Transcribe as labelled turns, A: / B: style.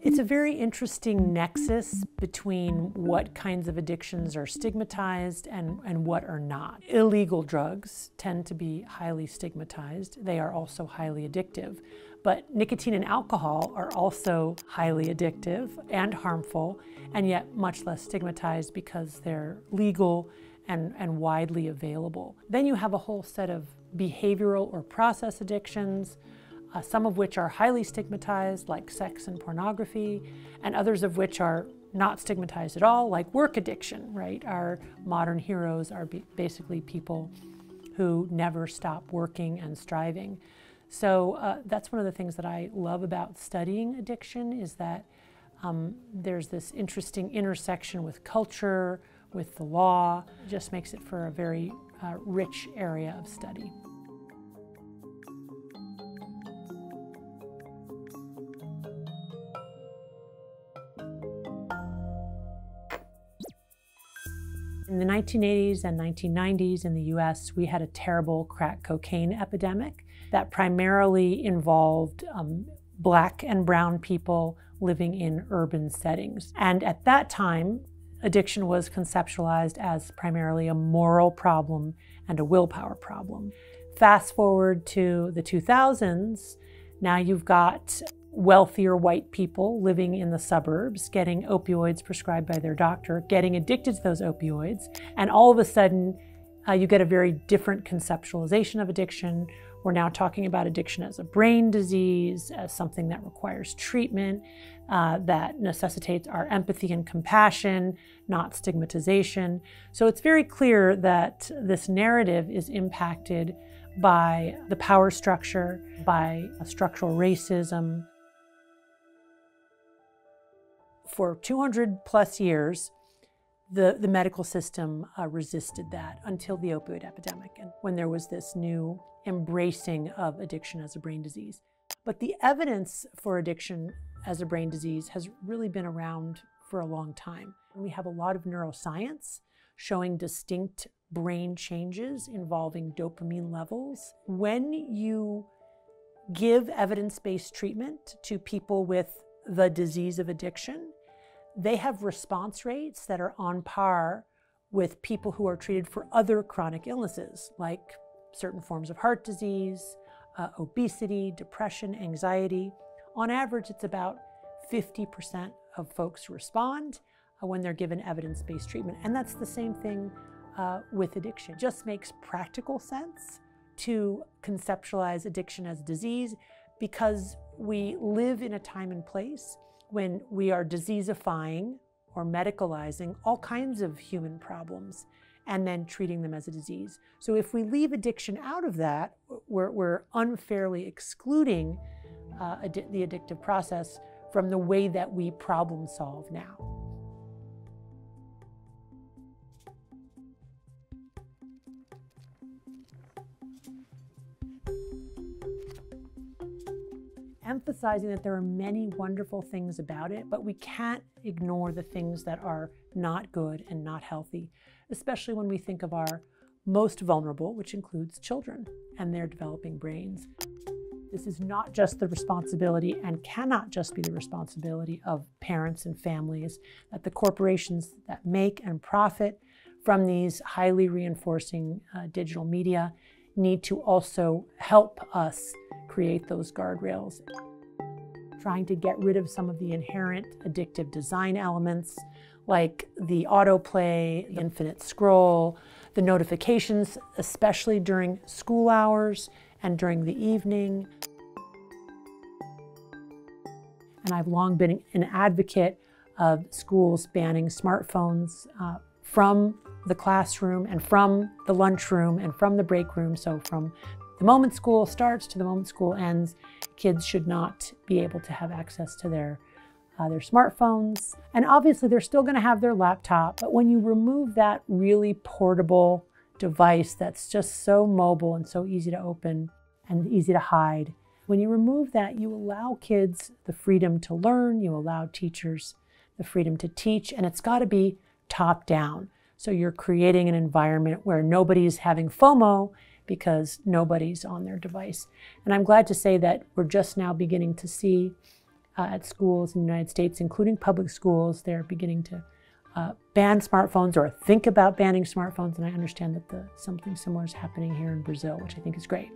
A: It's a very interesting nexus between what kinds of addictions are stigmatized and what are not. Illegal drugs tend to be highly stigmatized. They are also highly addictive. But nicotine and alcohol are also highly addictive and harmful, and yet much less stigmatized because they're legal and widely available. Then you have a whole set of behavioral or process addictions, some of which are highly stigmatized, like sex and pornography, and others of which are not stigmatized at all, like work addiction, right? Our modern heroes are basically people who never stop working and striving. So that's one of the things that I love about studying addiction, is that there's this interesting intersection with culture, with the law. It just makes it for a very rich area of study. In the 1980s and 1990s in the US, we had a terrible crack cocaine epidemic that primarily involved Black and brown people living in urban settings. And at that time, addiction was conceptualized as primarily a moral problem and a willpower problem. Fast forward to the 2000s, now you've got wealthier white people living in the suburbs, getting opioids prescribed by their doctor, getting addicted to those opioids, and all of a sudden you get a very different conceptualization of addiction. We're now talking about addiction as a brain disease, as something that requires treatment, that necessitates our empathy and compassion, not stigmatization. So it's very clear that this narrative is impacted by the power structure, by structural racism. For 200 plus years, the medical system resisted that until the opioid epidemic, and when there was this new embracing of addiction as a brain disease. But the evidence for addiction as a brain disease has really been around for a long time. We have a lot of neuroscience showing distinct brain changes involving dopamine levels. When you give evidence-based treatment to people with the disease of addiction, they have response rates that are on par with people who are treated for other chronic illnesses, like certain forms of heart disease, obesity, depression, anxiety. On average, it's about 50% of folks respond when they're given evidence-based treatment. And that's the same thing with addiction. It just makes practical sense to conceptualize addiction as disease, because we live in a time and place when we are diseasifying or medicalizing all kinds of human problems and then treating them as a disease. So if we leave addiction out of that, we're unfairly excluding the addictive process from the way that we problem solve now. Emphasizing that there are many wonderful things about it, but we can't ignore the things that are not good and not healthy, especially when we think of our most vulnerable, which includes children and their developing brains. This is not just the responsibility, and cannot just be the responsibility, of parents and families, that the corporations that make and profit from these highly reinforcing digital media need to also help us create those guardrails. Trying to get rid of some of the inherent addictive design elements, like the autoplay, the infinite scroll, the notifications, especially during school hours and during the evening. And I've long been an advocate of schools banning smartphones from the classroom and from the lunchroom and from the break room. So from the moment school starts to the moment school ends, kids should not be able to have access to their smartphones. And obviously they're still going to have their laptop, but when you remove that really portable device that's just so mobile and so easy to open and easy to hide, when you remove that, you allow kids the freedom to learn, you allow teachers the freedom to teach, and it's got to be top down. So you're creating an environment where nobody's having FOMO because nobody's on their device. And I'm glad to say that we're just now beginning to see at schools in the United States, including public schools. They're beginning to ban smartphones or think about banning smartphones, and I understand that something similar is happening here in Brazil, which I think is great.